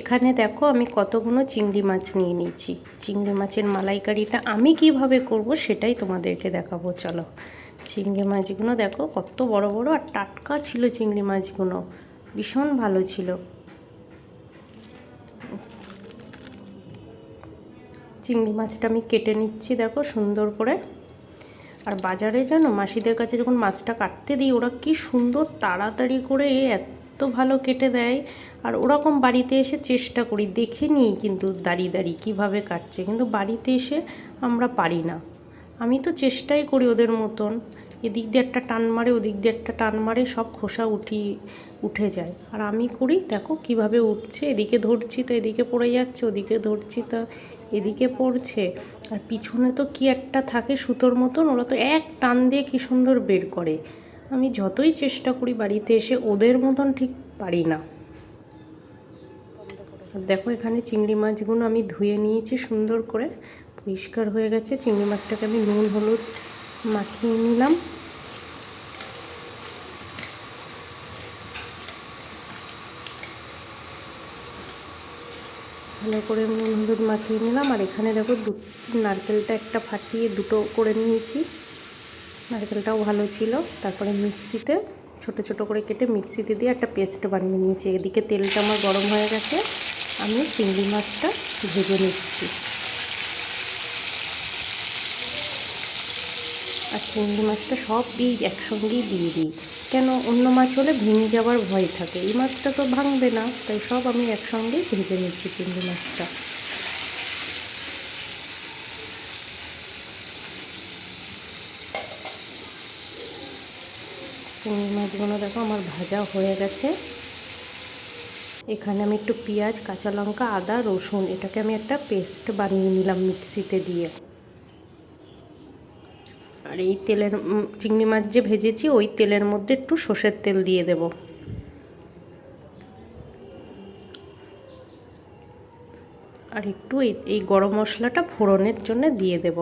এখানে দেখো আমি কতগুলো চিংড়ি মাছ নিয়ে নিয়েছি। চিংড়ি মাছের মালাইকারিটা আমি কিভাবে করব সেটাই তোমাদেরকে দেখাবো। চলো, চিংড়ি মাছগুলো দেখো কত বড় বড় আর টাটকা ছিল। চিংড়ি মাছগুলো ভীষণ ভালো ছিল। চিংড়ি মাছটা আমি কেটে নিচ্ছি দেখো সুন্দর করে। আর বাজারে জানো মাসিদের কাছে যখন মাছটা কাটতে দিই ওরা কি সুন্দর তাড়াতাড়ি করে এত ভালো কেটে দেয়। আর ওরকম বাড়িতে এসে চেষ্টা করি, দেখে নিই কিন্তু দাঁড়িয়ে দাঁড়িয়ে কীভাবে কাটছে, কিন্তু বাড়িতে এসে আমরা পারি না। আমি তো চেষ্টাই করি ওদের মতন, এদিক দিয়ে একটা টান মারে ওদিক দিয়ে একটা টান মারে সব খোসা উঠে যায়। আর আমি করি দেখো কিভাবে উঠছে, এদিকে ধরছি তো এদিকে পড়ে যাচ্ছে, ওদিকে ধরছি তো এদিকে পড়ছে। আর পিছনে তো কি একটা থাকে সুতোর মতন, ওরা তো এক টান দিয়ে কি সুন্দর বের করে। আমি যতই চেষ্টা করি বাড়িতে এসে ওদের মতন ঠিক পারি না। দেখো এখানে চিংড়ি মাছগুলো আমি ধুয়ে নিয়েছি সুন্দর করে, পরিষ্কার হয়ে গেছে। চিংড়ি মাছটাকে আমি নুন হলুদ মাখিয়ে নিলাম। ভালো করে নুন হলুদ মাখিয়ে নিলাম। আর এখানে দেখো নারকেলটা একটা ফাটিয়ে দুটো করে নিয়েছি, নারকেলটাও ভালো ছিল। তারপরে মিক্সিতে ছোট ছোট করে কেটে মিক্সিতে দিয়ে একটা পেস্ট বানিয়ে নিয়েছি। এদিকে তেলটা আমার গরম হয়ে গেছে, আমি চিংড়ি মাছটা ভেজে নিচ্ছি। আর চিংড়ি মাছটা সব একসঙ্গেই দিয়ে দিই, কেন অন্য মাছ হলে ভেঙে যাওয়ার ভয় থাকে, এই মাছটা তো ভাঙবে না, তাই সব আমি একসঙ্গেই ভেজে নিচ্ছি চিংড়ি মাছটা। চিংড়ি মাছগুলো দেখো আমার ভাজা হয়ে গেছে। এখানে আমি একটু পেঁয়াজ কাঁচা লঙ্কা আদা রসুন এটাকে আমি একটা পেস্ট বানিয়ে নিলাম মিক্সিতে দিয়ে। আর এই তেলের চিংড়ি মাছ যে ভেজেছি ওই তেলের মধ্যে একটু সর্ষের তেল দিয়ে দেব। আর একটু এই গরম মশলাটা ফোড়নের জন্য দিয়ে দেব।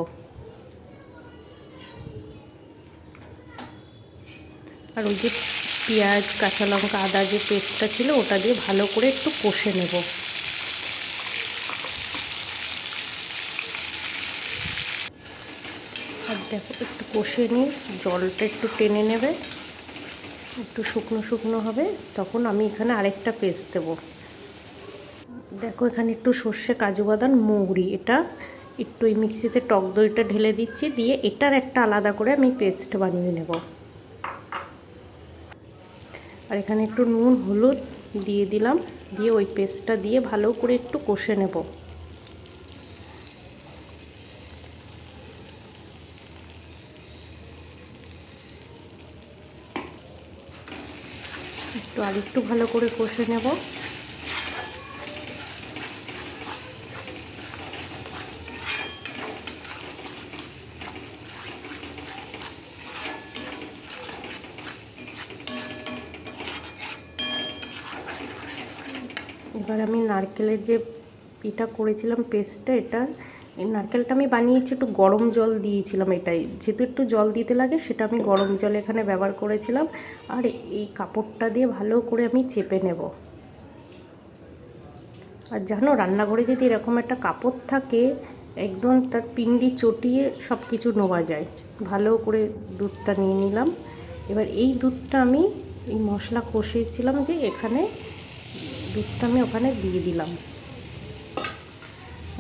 আর ওই যে পেঁয়াজ কাঁচা লঙ্কা আদা যে পেস্টটা ছিল ওটা দিয়ে ভালো করে একটু কষে নেব। আর দেখো একটু কষে নিয়ে জলটা একটু টেনে নেবে, একটু শুকনো শুকনো হবে, তখন আমি এখানে আরেকটা পেস্ট দেবো। দেখো এখানে একটু সর্ষে কাজু বাদাম মৌরি এটা একটু এই মিক্সিতে টক দইটা ঢেলে দিচ্ছি, দিয়ে এটার একটা আলাদা করে আমি পেস্ট বানিয়ে নেব। আর এখানে একটু নুন হলুদ দিয়ে দিলাম, দিয়ে ওই পেস্টটা দিয়ে ভালো করে একটু কষে নেব। একটু ভালো করে কষে নেব। এবার আমি নারকেলের যে এটা করেছিলাম পেস্টটা, এই নারকেলটা আমি বানিয়েছি একটু গরম জল দিয়েছিলাম, এটাই যেহেতু একটু জল দিতে লাগে সেটা আমি গরম জল এখানে ব্যবহার করেছিলাম। আর এই কাপড়টা দিয়ে ভালো করে আমি চেপে নেব। আর জানো রান্নাঘরে যদি এরকম একটা কাপড় থাকে একদম তার পিন্ডি চটিয়ে সব কিছু নেওয়া যায়। ভালো করে দুধটা নিয়ে নিলাম। এবার এই দুধটা আমি এই মশলা কষিয়েছিলাম যে এখানে দুধটা আমি ওখানে দিয়ে দিলাম।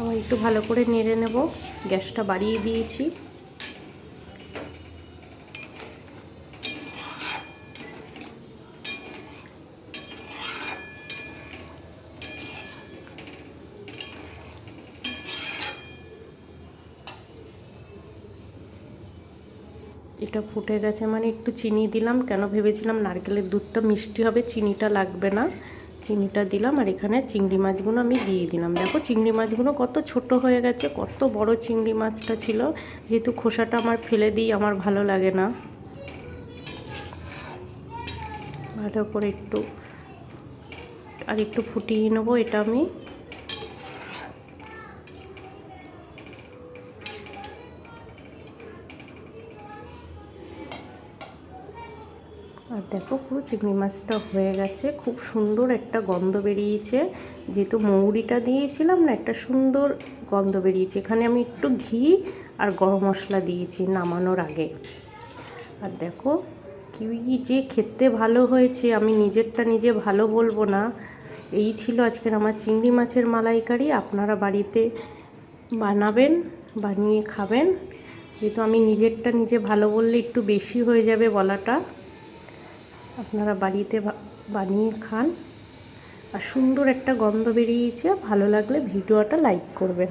আবার একটু ভালো করে নেড়ে নেব, গ্যাসটা বাড়িয়ে দিয়েছি। এটা ফুটে গেছে মানে একটু চিনি দিলাম, কেন ভেবেছিলাম নারকেলের দুধটা মিষ্টি হবে, চিনিটা লাগবে না, চিনিটা দিলাম। আর এখানে চিংড়ি মাছগুলো আমি দিয়ে দিলাম। দেখো চিংড়ি মাছগুলো কত ছোট হয়ে গেছে, কত বড় চিংড়ি মাছটা ছিল। যেহেতু খোসাটা আমার ফেলে দিই, আমার ভালো লাগে না। ভালো করে একটু ফুটিয়ে নেবো এটা আমি। আর দেখো পুরো চিংড়ি মাছটা হয়ে গেছে, খুব সুন্দর একটা গন্ধ বেরিয়েছে। যেহেতু মৌরিটা দিয়েছিলাম না, একটা সুন্দর গন্ধ বেরিয়েছে। এখানে আমি একটু ঘি আর গরম মশলা দিয়েছি নামানোর আগে। আর দেখো কি যে খেতে ভালো হয়েছে, আমি নিজেরটা নিজে ভালো বলবো না। এই ছিল আজকের আমার চিংড়ি মাছের মালাইকারি। আপনারা বাড়িতে বানাবেন, বানিয়ে খাবেন। যেহেতু আমি নিজেরটা নিজে ভালো বললে একটু বেশি হয়ে যাবে বলাটা, আপনারা বাড়িতে বানিয়ে খান। আর সুন্দর একটা গন্ধ বেরিয়েছে। ভালো লাগলে ভিডিওটা লাইক করবেন।